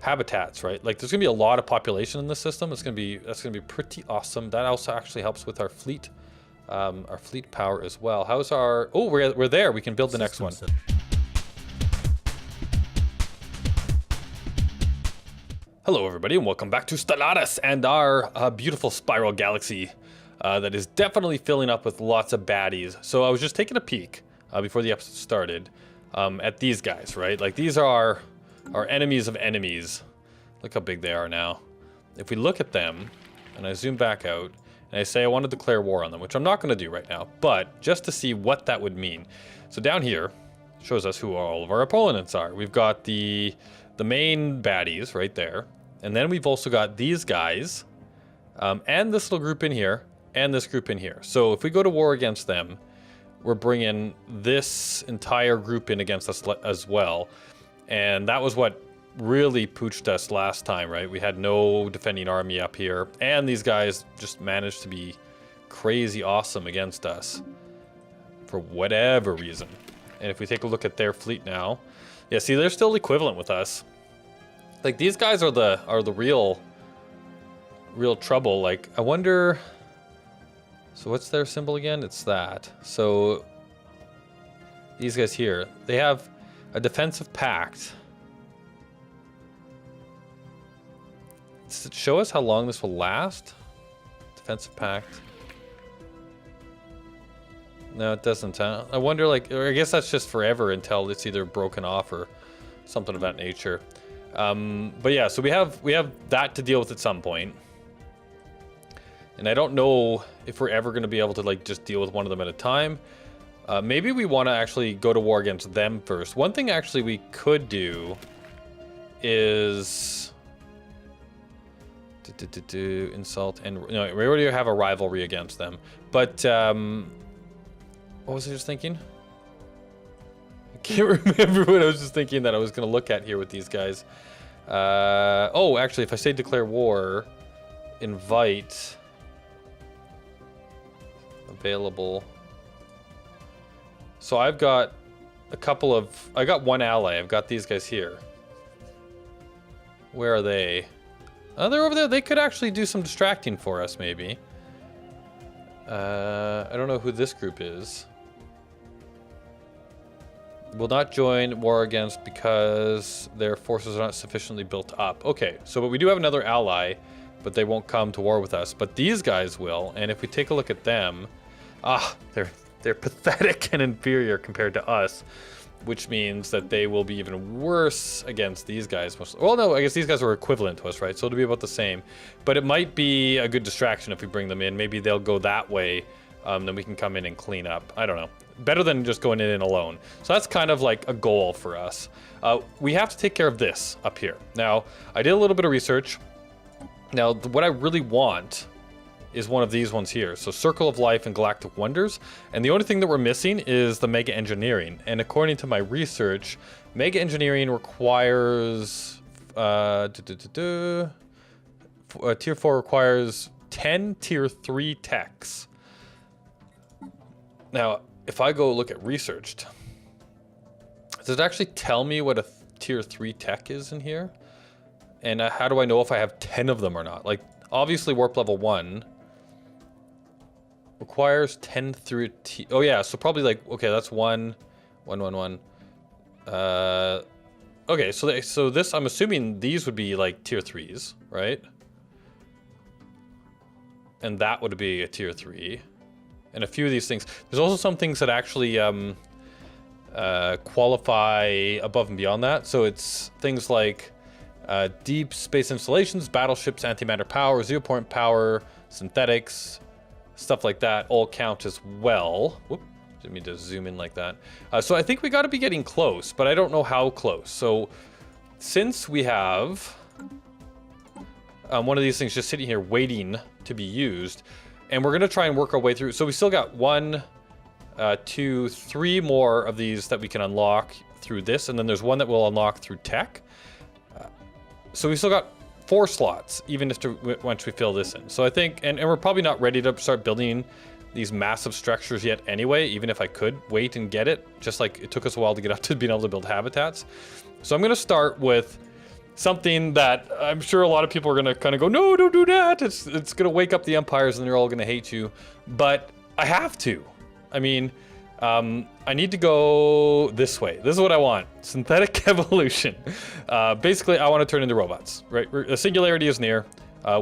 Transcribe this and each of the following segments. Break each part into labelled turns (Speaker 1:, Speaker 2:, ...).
Speaker 1: habitats, right? Like there's gonna be a lot of population in this system. That's gonna be pretty awesome. That also actually helps with our fleet power as well. How's our? Oh, we're there. We can build the next one. Hello, everybody, and welcome back to Stellaris and our beautiful spiral galaxy that is definitely filling up with lots of baddies. So I was just taking a peek before the episode started at these guys, right? Like these are our enemies of enemies. Look how big they are now. If we look at them, and I zoom back out, and I say I want to declare war on them, which I'm not going to do right now, but just to see what that would mean. So down here shows us who all of our opponents are. We've got the main baddies right there, and then we've also got these guys, and this little group in here, and this group in here. So if we go to war against them, we're bringing this entire group in against us as well. And that was what really pooched us last time, right? We had no defending army up here, and these guys just managed to be crazy awesome against us for whatever reason. And if we take a look at their fleet now, yeah, see, they're still equivalent with us. Like these guys are the real trouble. Like I wonder. So what's their symbol again? It's that. So these guys here, they have a defensive pact. Does it show us how long this will last? Defensive pact. No, it doesn't. I wonder, like, or I guess that's just forever until it's either broken off or something of that nature. But yeah, so we have that to deal with at some point. And I don't know if we're ever going to be able to like just deal with one of them at a time. Maybe we want to actually go to war against them first. One thing actually we could do is insult, and no, we already have a rivalry against them. But what was I just thinking? I can't remember what I was just thinking that I was going to look at here with these guys. Oh, actually, if I say declare war, invite available. So I've got I got one ally. I've got these guys here. Where are they? Oh, they're over there. They could actually do some distracting for us, maybe. I don't know who this group is. Will not join war against because their forces are not sufficiently built up. Okay, so but we do have another ally, but they won't come to war with us. But these guys will, and if we take a look at them, they're pathetic and inferior compared to us, which means that they will be even worse against these guys. Well, no, I guess these guys are equivalent to us, right? So it'll be about the same. But it might be a good distraction if we bring them in. Maybe they'll go that way, then we can come in and clean up. I don't know. Better than just going in alone. So that's kind of like a goal for us. We have to take care of this up here. Now, I did a little bit of research. Now, what I really want is one of these ones here. So Circle of Life and Galactic Wonders. And the only thing that we're missing is the Mega Engineering. And according to my research, Mega Engineering requires... Tier 4 requires 10 Tier 3 techs. Now, if I go look at researched, does it actually tell me what a Tier 3 tech is in here? And how do I know if I have 10 of them or not? Like, obviously Warp Level 1 requires 10 through T. Oh yeah, so probably like, okay, that's 1, 1, 1, 1. Okay, so this, I'm assuming these would be like Tier 3s, right? And that would be a Tier 3. And a few of these things. There's also some things that actually qualify above and beyond that. So it's things like deep space installations, battleships, antimatter power, 0-point power, synthetics, stuff like that all count as well. Whoop, didn't mean to zoom in like that. So I think we got to be getting close, but I don't know how close. So since we have one of these things just sitting here waiting to be used, and we're going to try and work our way through. So we still got 1, 2, 3 more of these that we can unlock through this. And then there's one that we'll unlock through tech. So we still got 4 slots, even if once we fill this in. So I think, and we're probably not ready to start building these massive structures yet anyway, even if I could wait and get it, just like it took us a while to get up to being able to build habitats. So I'm going to start with something that I'm sure a lot of people are gonna kind of go, no, don't do that. It's gonna wake up the empires and they're all gonna hate you. But I have to. I mean, I need to go this way. This is what I want. Synthetic evolution. Basically, I want to turn into robots, right? The singularity is near.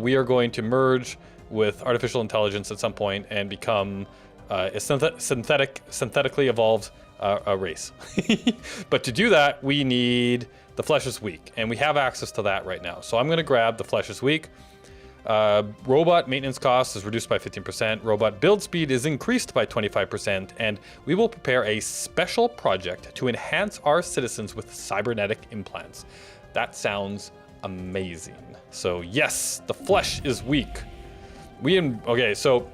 Speaker 1: We are going to merge with artificial intelligence at some point and become a synthetically evolved race. But to do that, we need the flesh is weak, and we have access to that right now. So I'm going to grab the flesh is weak. Robot maintenance cost is reduced by 15%. Robot build speed is increased by 25%, and we will prepare a special project to enhance our citizens with cybernetic implants. That sounds amazing. So yes, the flesh is weak. Okay, so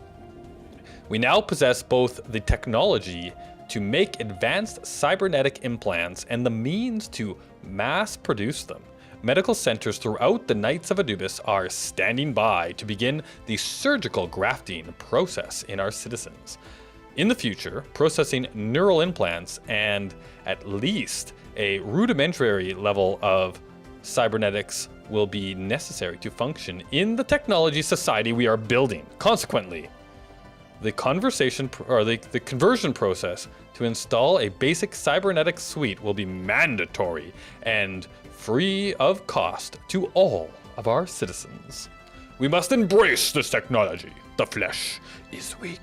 Speaker 1: we now possess both the technology to make advanced cybernetic implants and the means to mass produce them. Medical centers throughout the Knights of Anubis are standing by to begin the surgical grafting process in our citizens. In the future, processing neural implants and at least a rudimentary level of cybernetics will be necessary to function in the technology society we are building. Consequently, the conversion process to install a basic cybernetic suite will be mandatory and free of cost to all of our citizens. We must embrace this technology. The flesh is weak.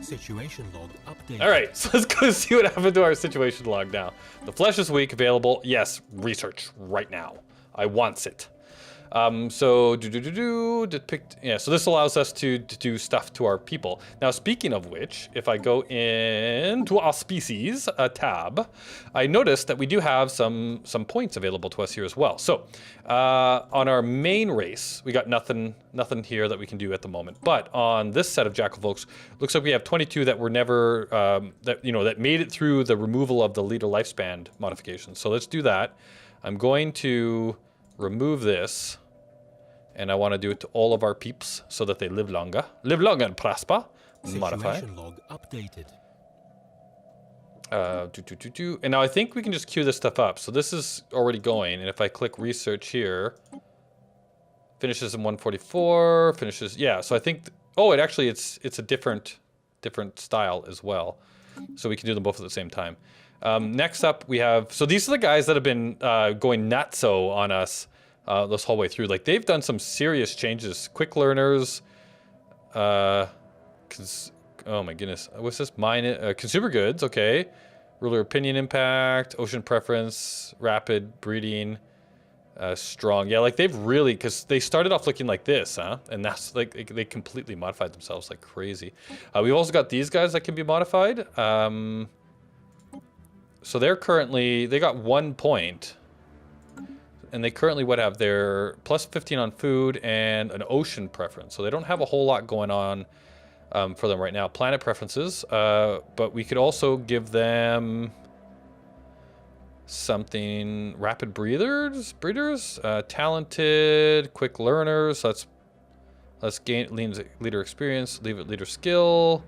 Speaker 2: Situation log update.
Speaker 1: All right, so let's go see what happened to our situation log now. The flesh is weak, available. Yes, research right now. I wants it. So depict. Yeah, so this allows us to do stuff to our people. Now, speaking of which, if I go into our species tab, I noticed that we do have some points available to us here as well. So on our main race, we got nothing here that we can do at the moment. But on this set of Jackal folks, looks like we have 22 that were never that made it through the removal of the leader lifespan modification. So let's do that. I'm going to remove this. And I want to do it to all of our peeps so that they live longer. Live long and prosper. Modify.
Speaker 2: Situation log updated.
Speaker 1: And now I think we can just queue this stuff up. So this is already going. And if I click research here, finishes in 144, finishes. Yeah, so I think, it's a different style as well. So we can do them both at the same time. Next up we have, so these are the guys that have been going nutso on us this whole way through. Like, they've done some serious changes. Quick learners, oh my goodness, what's this? Consumer goods, okay. Ruler opinion impact, ocean preference, rapid breeding, strong. Yeah, like they've really, because they started off looking like this, huh? And that's like, they completely modified themselves like crazy. We've also got these guys that can be modified. So they're currently, they got 1 point. And they currently would have their plus 15 on food and an ocean preference. So they don't have a whole lot going on for them right now. Planet preferences, but we could also give them something. Rapid breeders, talented, quick learners. Let's gain leader experience, leader skill,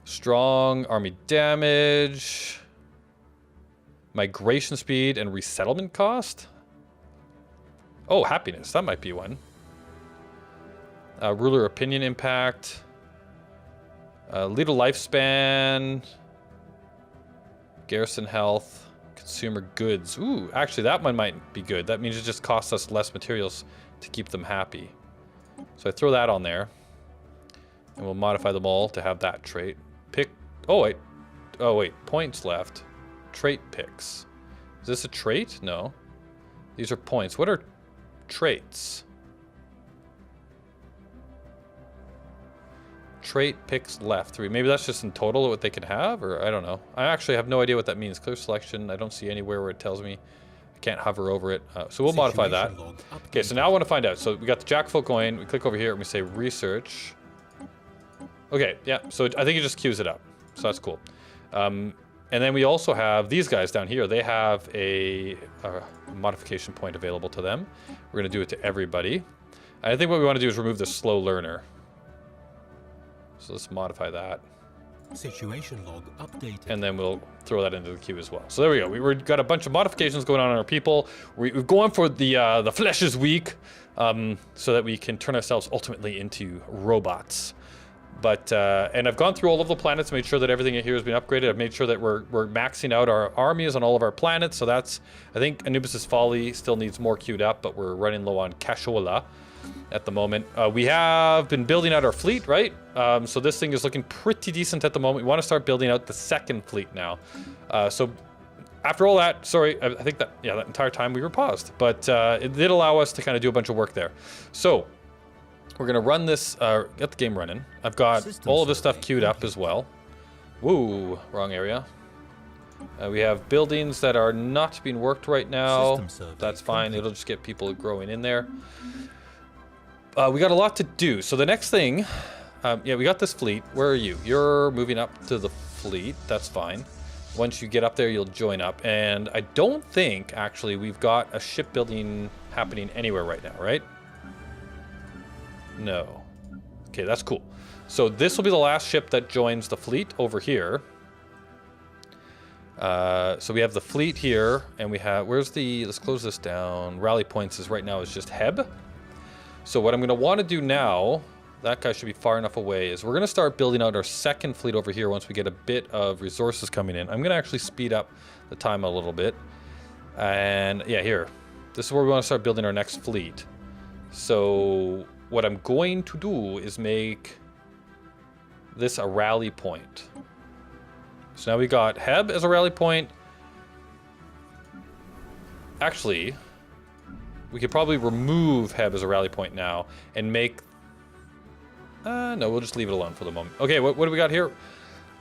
Speaker 1: strong, army damage, migration speed, and resettlement cost. Oh, happiness. That might be one. Ruler opinion impact. Leader lifespan. Garrison health. Consumer goods. Ooh, actually that one might be good. That means it just costs us less materials to keep them happy. So I throw that on there. And we'll modify them all to have that trait. Pick. Oh, wait. Points left. Trait picks. Is this a trait? No. These are points. What are traits? Trait picks left 3. Maybe that's just in total what they can have, or I don't know. I actually have no idea what that means. Clear selection. I don't see anywhere where it tells me. I can't hover over it. So we'll modify that. Okay, so now I want to find out. So we got the Jackal going. We click over here and we say research. Okay, yeah. So I think it just queues it up. So that's cool. And then we also have these guys down here. They have a modification point available to them. We're going to do it to everybody. And I think what we want to do is remove the slow learner. So let's modify that.
Speaker 2: Situation log updated.
Speaker 1: And then we'll throw that into the queue as well. So there we go. We've got a bunch of modifications going on our people. We're going for the flesh is weak, so that we can turn ourselves ultimately into robots. But and I've gone through all of the planets, made sure that everything here has been upgraded. I've made sure that we're maxing out our armies on all of our planets. So that's, I think Anubis's Folly still needs more queued up, but we're running low on Cashola at the moment. We have been building out our fleet, right? So this thing is looking pretty decent at the moment. We want to start building out the second fleet now. So after all that, sorry, I think that, yeah, that entire time we were paused, but it did allow us to kind of do a bunch of work there. So we're gonna run this, get the game running. I've got all of this stuff queued up as well. Woo, wrong area. We have buildings that are not being worked right now. That's fine, it'll just get people growing in there. We got a lot to do. So the next thing, yeah, we got this fleet. Where are you? You're moving up to the fleet. That's fine. Once you get up there, you'll join up. And I don't think, actually, we've got a shipbuilding happening anywhere right now, right? No. Okay, that's cool. So this will be the last ship that joins the fleet over here. So we have the fleet here, and we have, where's the, let's close this down. Rally points is right now is just Heb. So what I'm going to want to do now, that guy should be far enough away, is we're going to start building out our second fleet over here once we get a bit of resources coming in. I'm going to actually speed up the time a little bit. And yeah, here. This is where we want to start building our next fleet. So what I'm going to do is make this a rally point. So now we got Heb as a rally point. Actually, we could probably remove Heb as a rally point now and make... no, we'll just leave it alone for the moment. Okay, what do we got here?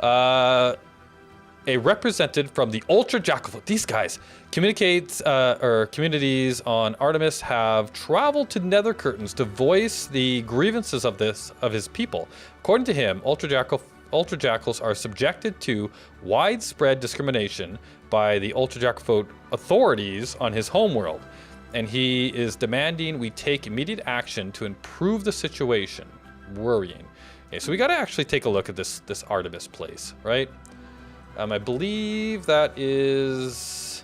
Speaker 1: A representative from the Ultra Jackal. These guys communicates, or communities on Artemis have traveled to Nether Curtains to voice the grievances of his people. According to him, Ultra Jackals are subjected to widespread discrimination by the Ultra Jackal authorities on his homeworld. And he is demanding we take immediate action to improve the situation. Worrying. Okay, so we got to actually take a look at this Artemis place, right? I believe that is...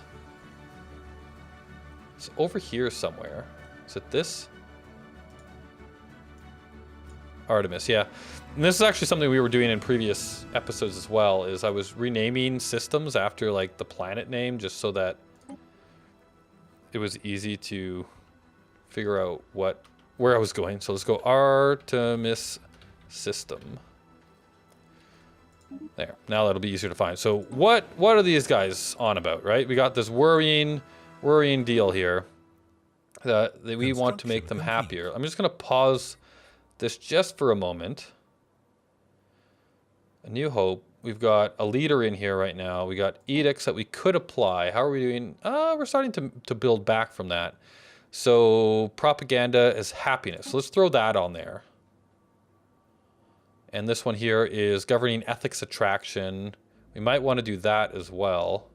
Speaker 1: It's over here somewhere. Is it this? Artemis, yeah. And this is actually something we were doing in previous episodes as well, is I was renaming systems after, like, the planet name, just so that it was easy to figure out where I was going. So let's go Artemis system. There. Now that'll be easier to find. So what are these guys on about, right? We got this worrying deal here that we want to make them happier. I'm just going to pause this just for a moment. A New Hope. We've got a leader in here right now. We got edicts that we could apply. How are we doing? We're starting to build back from that. So propaganda is happiness. So let's throw that on there. And this one here is governing ethics attraction. We might want to do that as well.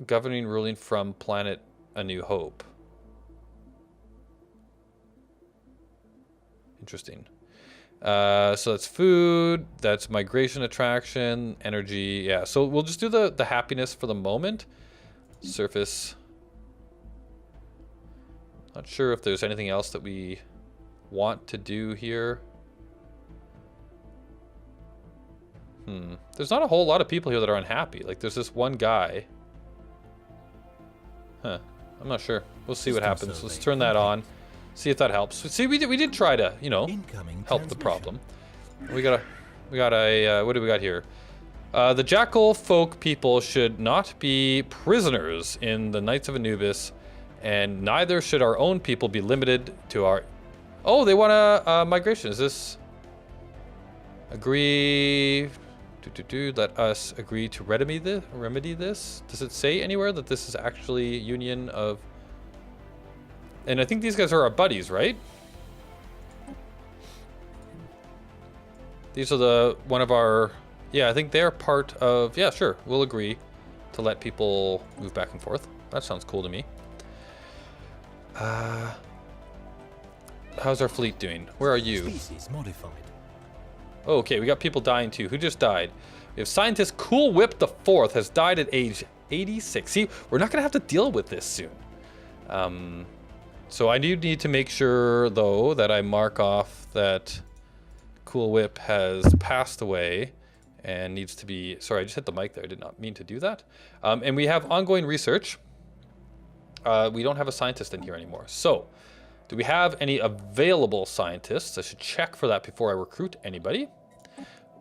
Speaker 1: Governing ruling from planet A New Hope. Interesting. So that's food, that's migration attraction, energy, yeah. So we'll just do the happiness for the moment. Surface. Not sure if there's anything else that we want to do here. There's not a whole lot of people here that are unhappy. Like, there's this one guy. Huh. I'm not sure. We'll see what happens. Let's turn that on. See if that helps. See, we did try to, you know, help the problem. We got a what do we got here? The Jackal folk people should not be prisoners in the Knights of Anubis, and neither should our own people be limited to our... Oh, they want a migration. Is this... Agree... Let us agree to remedy this? Does it say anywhere that this is actually union of... And I think these guys are our buddies, right? These are one of our... Yeah, I think they're part of... Yeah, sure. We'll agree to let people move back and forth. That sounds cool to me. How's our fleet doing? Where are you?
Speaker 2: Species modified.
Speaker 1: Oh, okay, we got people dying too. Who just died? We have scientist Cool Whip the Fourth has died at age 86. See, we're not gonna have to deal with this soon. So I do need to make sure though that I mark off that Cool Whip has passed away and needs to be, sorry, I just hit the mic there. I did not mean to do that. And we have ongoing research. We don't have a scientist in here anymore. So do we have any available scientists? I should check for that before I recruit anybody.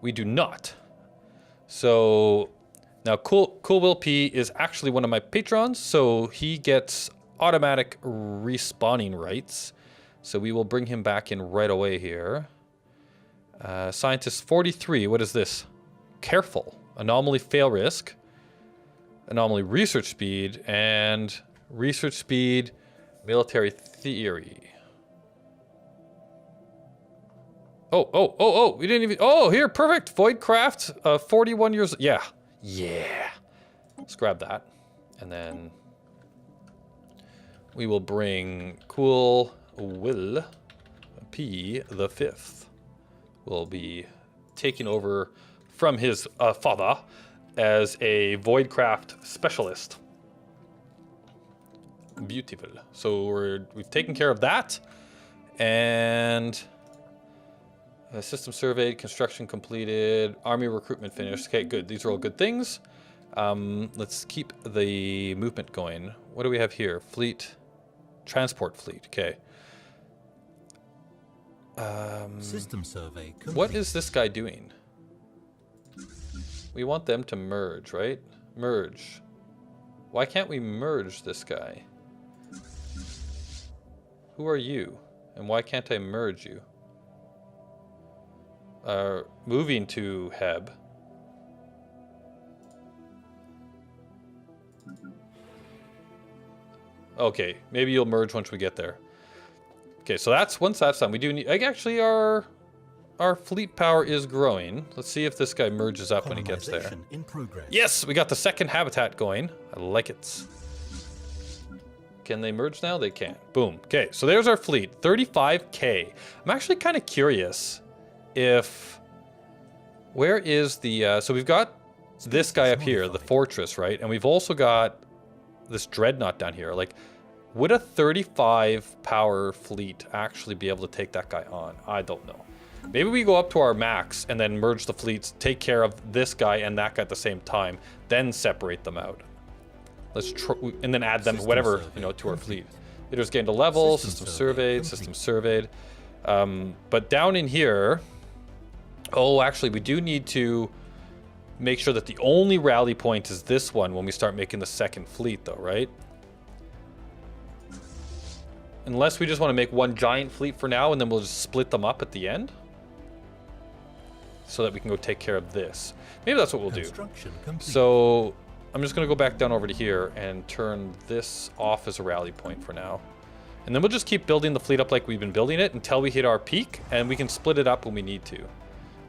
Speaker 1: We do not. So now Cool Will P is actually one of my patrons, so he gets automatic respawning rights. So we will bring him back in right away here. Scientist 43, what is this? Careful, anomaly fail risk, anomaly research speed, and research speed, military theory. Oh, we didn't even, oh, here, perfect, Voidcraft, 41 years, yeah, let's grab that, and then we will bring Cool Will P the Fifth. Will be taking over from his father as a Voidcraft specialist. Beautiful. So we've taken care of that, and system surveyed, construction completed, army recruitment finished. Okay, good. These are all good things. Let's keep the movement going. What do we have here? Fleet, transport fleet. Okay.
Speaker 2: System survey complete.
Speaker 1: What is this guy doing? We want them to merge, right? Merge. Why can't we merge this guy? Who are you? And why can't I merge you? Moving to Heb. Okay, maybe you'll merge once we get there. Okay, so once that's done, we do need, actually our fleet power is growing. Let's see if this guy merges up when he gets there.
Speaker 2: In progress.
Speaker 1: Yes, we got the second habitat going. I like it. Can they merge now? They can. Boom. Okay, so there's our fleet, 35K. I'm actually kind of curious where is the, so we've got this guy up here, the fortress, right? And we've also got this dreadnought down here. Like, would a 35 power fleet actually be able to take that guy on? I don't know. Maybe we go up to our max and then merge the fleets, take care of this guy and that guy at the same time, then separate them out. Let's try, and then add them, whatever, you know, to our fleet. Leaders gained a level, system surveyed. But down in here, oh, actually, we do need to make sure that the only rally point is this one when we start making the second fleet, though, right? Unless we just want to make one giant fleet for now, and then we'll just split them up at the end, so that we can go take care of this. Maybe that's what we'll do. So I'm just going to go back down over to here and turn this off as a rally point for now. And then we'll just keep building the fleet up like we've been building it until we hit our peak, and we can split it up when we need to.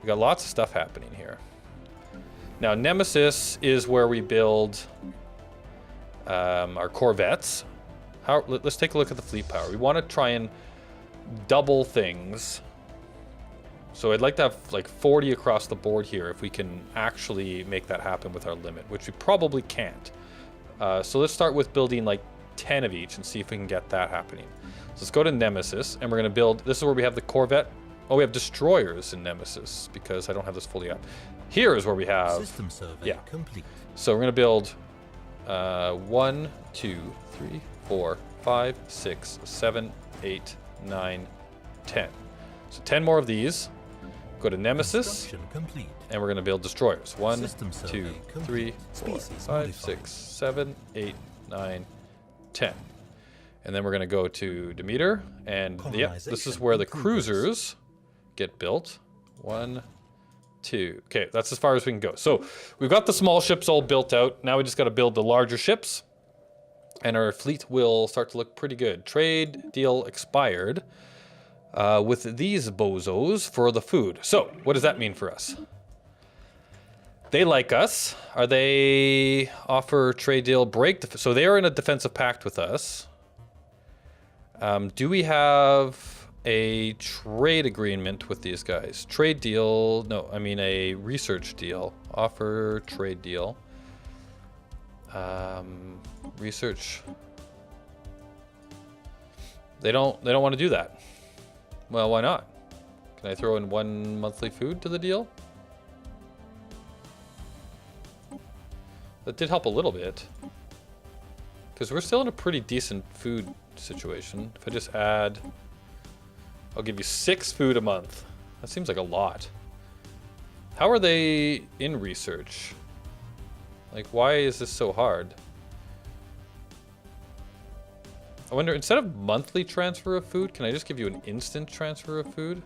Speaker 1: We got lots of stuff happening here. Now, Nemesis is where we build our corvettes. Let's take a look at the fleet power. We want to try and double things. So I'd like to have like 40 across the board here if we can actually make that happen with our limit, which we probably can't. So let's start with building like 10 of each and see if we can get that happening. So let's go to Nemesis, and we're going to build, this is where we have the corvette. Oh, we have destroyers in Nemesis because I don't have this fully up. Here is where we have,
Speaker 2: system survey complete.
Speaker 1: So we're going to build 1, 2, 3, 4, 5, 6, 7, 8, 9, 10. So 10 more of these. Go to Nemesis, and we're going to build destroyers. 1, 2, 3, 4, 5, 6, 7, 8, 9, 10. And then we're going to go to Demeter, and yeah, this is where the cruisers get built. 1, 2. Okay, that's as far as we can go. So we've got the small ships all built out. Now we just got to build the larger ships, and our fleet will start to look pretty good. Trade deal expired with these bozos for the food. So what does that mean for us? They like us. Are they offer trade deal break? So they are in a defensive pact with us. Do we have a trade agreement with these guys. Trade deal, no, I mean a research deal. Offer trade deal. Research. They don't want to do that. Well, why not? Can I throw in 1 monthly food to the deal? That did help a little bit. Because we're still in a pretty decent food situation. If I just add... I'll give you 6 food a month. That seems like a lot. How are they in research? Like, why is this so hard? I wonder, instead of monthly transfer of food, can I just give you an instant transfer of food?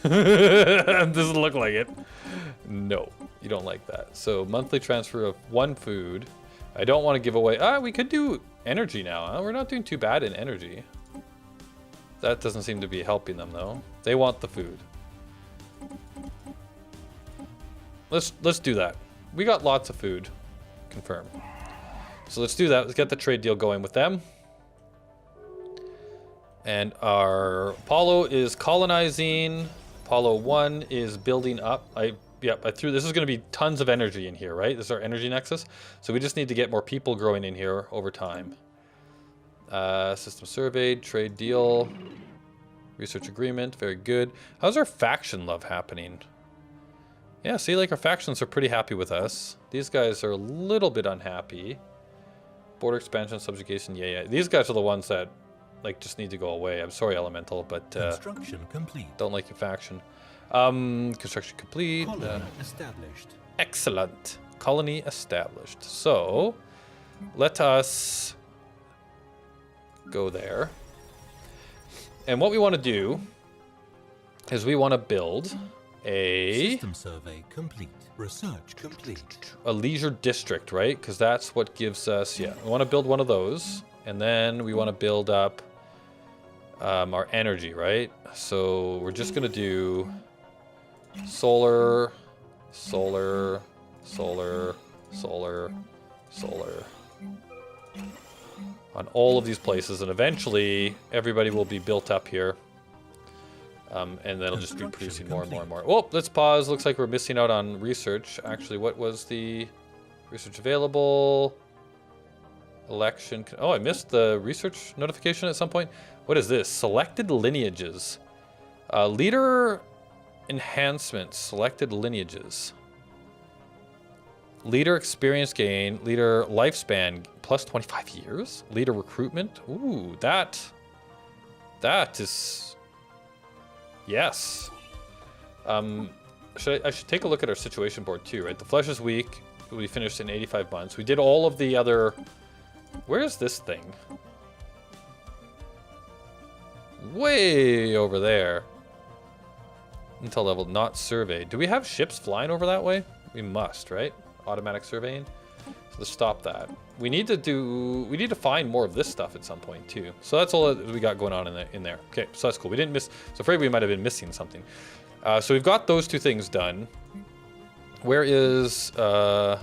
Speaker 1: Doesn't look like it. No, you don't like that. So monthly transfer of 1 food. I don't want to give away. We could do energy now. Huh? We're not doing too bad in energy. That doesn't seem to be helping them though. They want the food. Let's do that. We got lots of food. Confirm. So let's do that. Let's get the trade deal going with them. And our Apollo is colonizing. Apollo 1 is building up. I threw, this is going to be tons of energy in here, right? This is our Energy Nexus. So we just need to get more people growing in here over time. System surveyed, trade deal, research agreement, very good. How's our faction love happening? Yeah, see, like our factions are pretty happy with us. These guys are a little bit unhappy. Border expansion, subjugation, yeah. These guys are the ones that like just need to go away. I'm sorry, Elemental, but
Speaker 2: construction complete.
Speaker 1: Don't like your faction. Construction complete.
Speaker 2: Colony established.
Speaker 1: Excellent. Colony established. So let us go there. And what we want to do is we want to build a
Speaker 2: system survey complete. Research complete.
Speaker 1: A leisure district, right? Because that's what gives us, yeah. We want to build one of those, and then we want to build up our energy, right? So we're just gonna do solar, solar, solar, solar, solar on all of these places, and eventually everybody will be built up here. And then it'll just be producing more and more and more. Oh, let's pause. Looks like we're missing out on research. Actually, what was the research available? Election. Oh, I missed the research notification at some point. What is this? Selected lineages. Leader enhancement. Selected lineages. Leader experience gain. Leader lifespan plus 25 years. Leader recruitment. Ooh, that is... Yes. I should take a look at our situation board too, right? The flesh is weak. We finished in 85 months. We did all of the other... Where is this thing? Way over there. Intel level not surveyed. Do we have ships flying over that way? We must, right? Automatic surveying. So let's stop that. We need to find more of this stuff at some point too. So that's all that we got going on in there. Okay, so that's cool. We didn't miss. So afraid we might have been missing something. So we've got those 2 things done. Where is? Yeah,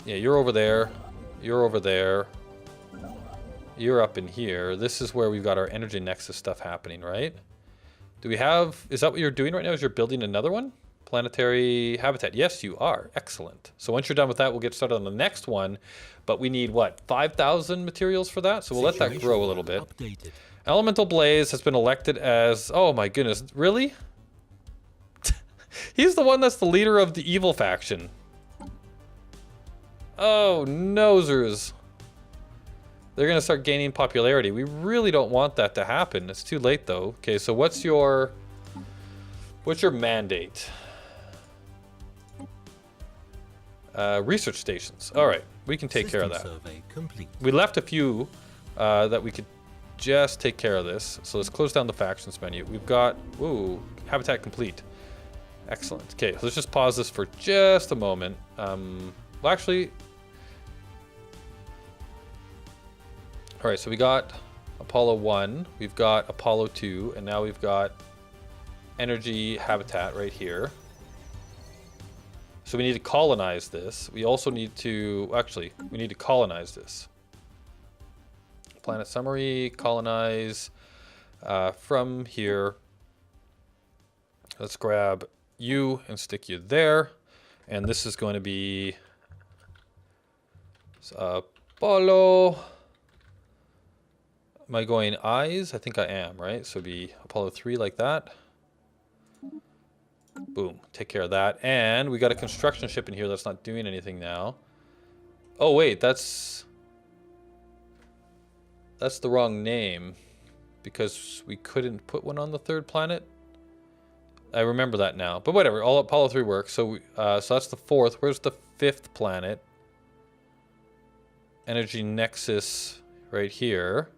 Speaker 1: you're over there. You're over there. You're up in here. This is where we've got our Energy Nexus stuff happening, right? Do we have? Is that what you're doing right now? Is you're building another one? Planetary habitat. Yes, you are. Excellent. So once you're done with that, we'll get started on the next one. But we need, what, 5,000 materials for that? So we'll let that grow a little bit. Updated. Elemental Blaze has been elected as... Oh, my goodness. Really? He's the one that's the leader of the evil faction. Oh, nosers. They're going to start gaining popularity. We really don't want that to happen. It's too late, though. Okay, so what's your mandate? Research stations. All right, we can take care of that.
Speaker 2: Survey complete.
Speaker 1: We left a few that we could just take care of this. So let's close down the factions menu. We've got, ooh, habitat complete. Excellent. Okay, so let's just pause this for just a moment. Well, actually, all right, so we got Apollo 1, we've got Apollo 2, and now we've got energy habitat right here. So we need to colonize this. We also need to, actually, we need to colonize this. Planet summary, colonize from here. Let's grab you and stick you there. And this is going to be Apollo. Am I going eyes? I think I am, right? So it'd be Apollo 3 like that. Boom, take care of that. And we got a construction ship in here that's not doing anything now. Oh wait, that's the wrong name because we couldn't put one on the third planet. I remember that now, but whatever. All Apollo 3 works. So so that's the fourth. Where's the fifth planet? Energy Nexus right here.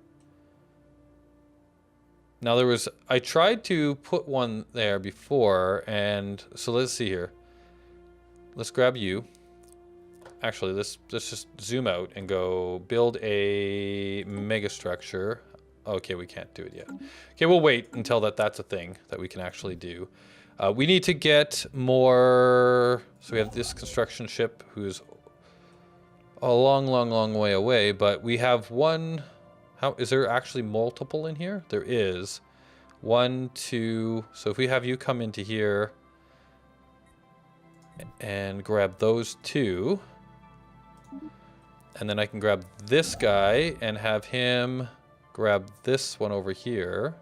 Speaker 1: Now I tried to put one there before, and so let's see here. Let's grab you. Actually, let's just zoom out and go build a megastructure. Okay, we can't do it yet. Okay, we'll wait until that's a thing that we can actually do. We need to get more. So we have this construction ship who's a long way away, but we have one. How is there actually multiple in here? There is. 1, 2. So if we have you come into here and grab those two, and then I can grab this guy and have him grab this one over here.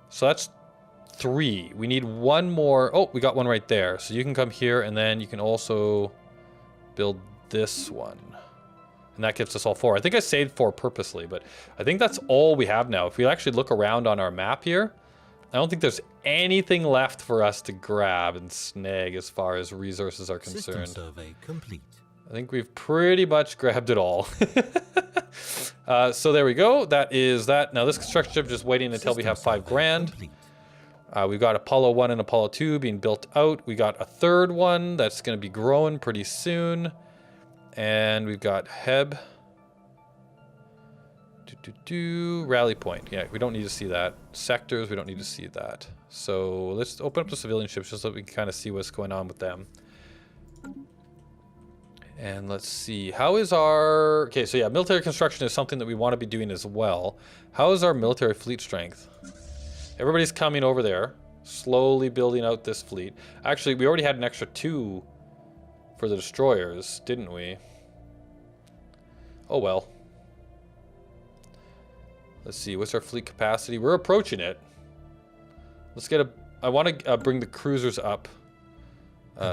Speaker 1: So that's 3. We need one more. Oh, we got one right there. So you can come here, and then you can also build this one. And that gives us all 4. I think I saved 4 purposely, but I think that's all we have now. If we actually look around on our map here, I don't think there's anything left for us to grab and snag as far as resources are concerned.
Speaker 2: System survey complete.
Speaker 1: I think we've pretty much grabbed it all. So there we go. That is that. Now this construction ship is just waiting until we have 5 grand. We've got Apollo 1 and Apollo 2 being built out. We got a third one that's going to be growing pretty soon. And we've got Heb. Rally point. Yeah, we don't need to see that. Sectors, we don't need to see that. So let's open up the civilian ships just so we can kind of see what's going on with them. And let's see. How is our... Okay, so yeah, military construction is something that we want to be doing as well. How is our military fleet strength? Everybody's coming over there. Slowly building out this fleet. Actually, we already had an extra 2 for the destroyers, didn't we? Oh well. Let's see, what's our fleet capacity? We're approaching it. Let's get a... I want to bring the cruisers up.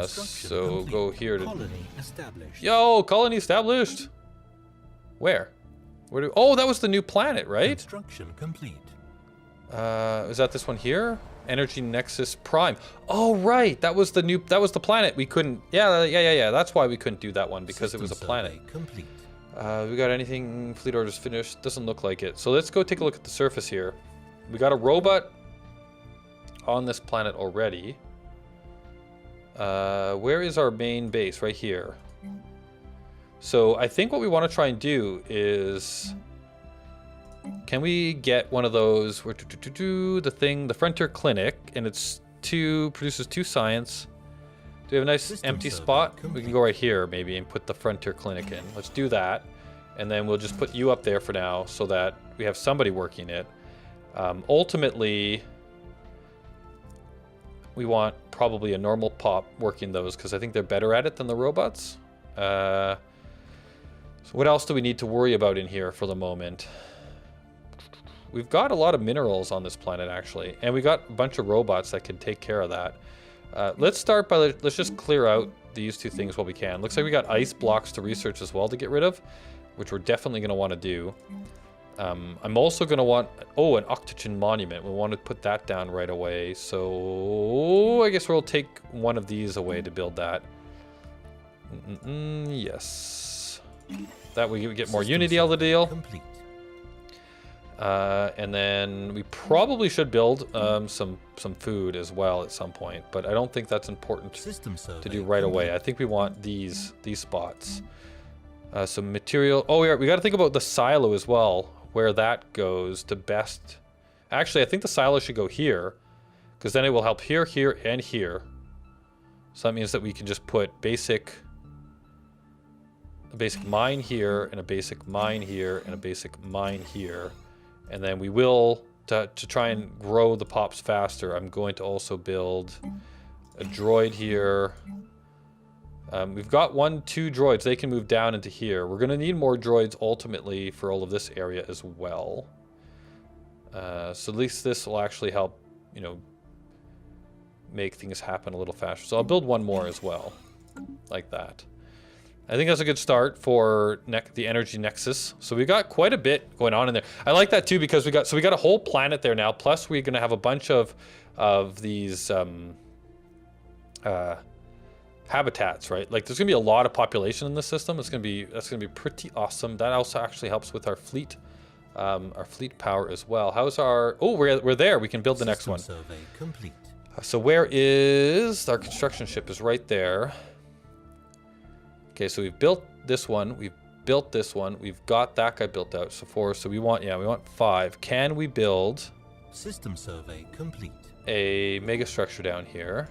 Speaker 1: So
Speaker 2: complete.
Speaker 1: go here to...
Speaker 2: Colony established.
Speaker 1: Yo, colony established! Where? Where do... Oh, that was the new planet, right?
Speaker 2: Construction complete.
Speaker 1: Is that this one here? Energy Nexus Prime. Oh, right. That was the new... That was the planet we couldn't... Yeah. That's why we couldn't do that one, because it was a planet.
Speaker 2: Complete.
Speaker 1: We got anything? Fleet orders finished? Doesn't look like it. So let's go take a look at the surface here. We got a robot on this planet already. Where is our main base? Right here. So I think what we want to try and do is... Can we get one of those? Where the Frontier Clinic, and it's produces 2 science. Do we have a nice
Speaker 2: System
Speaker 1: empty
Speaker 2: survey
Speaker 1: spot?
Speaker 2: complete.
Speaker 1: We can go right here maybe and put the Frontier Clinic in. Let's do that, and then we'll just put you up there for now so that we have somebody working it. Ultimately, we want probably a normal pop working those because I think they're better at it than the robots. So what else do we need to worry about in here for the moment? We've got a lot of minerals on this planet, actually. And we got a bunch of robots that can take care of that. Let's start by... Let's just clear out these 2 things while we can. Looks like we got ice blocks to research as well to get rid of, which we're definitely going to want to do. I'm also going to want... Oh, an Octogen monument. We want to put that down right away. So I guess we'll take one of these away to build that. Yes. That way we get more unity out of the deal.
Speaker 2: Complete.
Speaker 1: And then we probably should build some food as well at some point, but I don't think that's important to do right away. I think we want these spots. Some material. Oh, we got to think about the silo as well, where that goes to best. Actually, I think the silo should go here, because then it will help here, here, and here. So that means that we can just put a basic mine here, and a basic mine here, and a basic mine here. And then we will, to try and grow the pops faster, I'm going to also build a droid here. We've got 2 droids. They can move down into here. We're going to need more droids ultimately for all of this area as well. So at least this will actually help, you know, make things happen a little faster. So I'll build 1 more as well, like that. I think that's a good start for the Energy Nexus. So we got quite a bit going on in there. I like that too because we got a whole planet there now. Plus we're going to have a bunch of these habitats, right? Like there's going to be a lot of population in this system. That's going to be pretty awesome. That also actually helps with our fleet power as well. How's our? Oh, we're there. We can build the next one.
Speaker 2: Survey complete.
Speaker 1: So where is our construction ship? Is right there. Okay, so we've built this one. We've built this one. We've got that guy built out. So 4. So we want 5. Can we build
Speaker 2: System survey complete.
Speaker 1: a mega structure down here?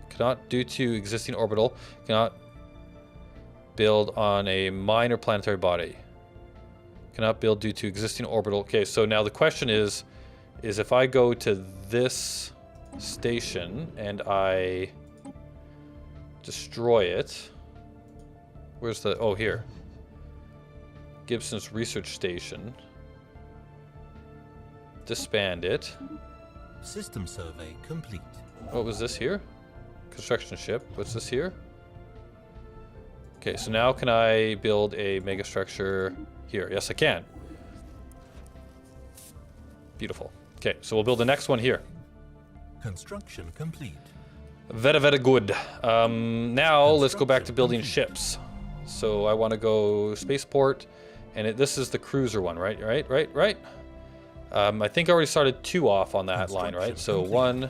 Speaker 1: Cannot due to existing orbital. Cannot build on a minor planetary body. Cannot build due to existing orbital. Okay, so now the question is if I go to this station and I destroy it. Where's the... Oh, here. Gibson's research station. Disband it.
Speaker 2: System survey complete.
Speaker 1: What was this here? Construction ship. What's this here? Okay, so now can I build a mega structure here? Yes, I can. Beautiful. Okay, so we'll build the next one here.
Speaker 2: Construction complete.
Speaker 1: Very, very good. Now let's go back to building ships. So I want to go spaceport, and this is the cruiser one, right? Right. I think I already started 2 off on that line, right? So 1,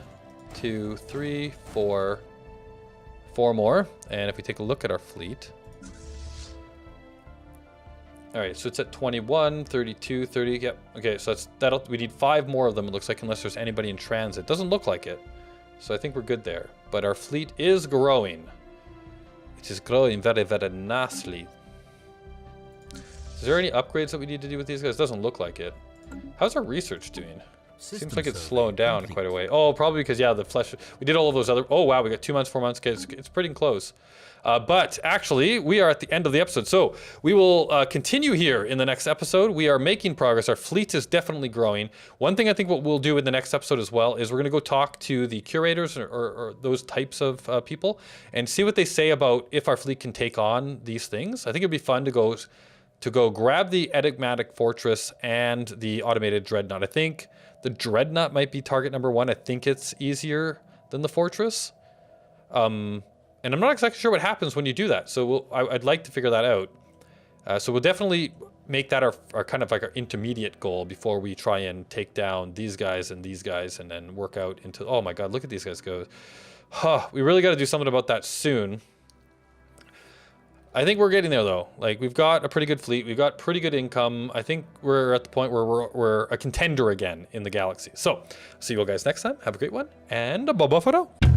Speaker 1: 2, 3, 4, 4 more. And if we take a look at our fleet, all right, so it's at 21, 32, 30. Yep. Okay, so we need 5 more of them. It looks like, unless there's anybody in transit. Doesn't look like it. So I think we're good there. But our fleet is growing. It is growing very, very nicely. Is there any upgrades that we need to do with these guys? Doesn't look like it. How's our research doing? Seems like it's slowing down quite a way. Oh, probably because, yeah, the flesh... We did all of those other... Oh, wow, we got 2 months, 4 months. Okay, it's pretty close. But actually, we are at the end of the episode. So we will continue here in the next episode. We are making progress. Our fleet is definitely growing. One thing I think what we'll do in the next episode as well is we're going to go talk to the curators or those types of people and see what they say about if our fleet can take on these things. I think it'd be fun to go grab the enigmatic fortress and the automated dreadnought. I think the dreadnought might be target number 1. I think it's easier than the fortress. And I'm not exactly sure what happens when you do that. So I'd like to figure that out. So we'll definitely make that our kind of like our intermediate goal before we try and take down these guys and then work out into... Oh my God, look at these guys go. We really got to do something about that soon. I think we're getting there though. Like, we've got a pretty good fleet. We've got pretty good income. I think we're at the point where we're a contender again in the galaxy. So see you all guys next time. Have a great one, and bye-bye for now.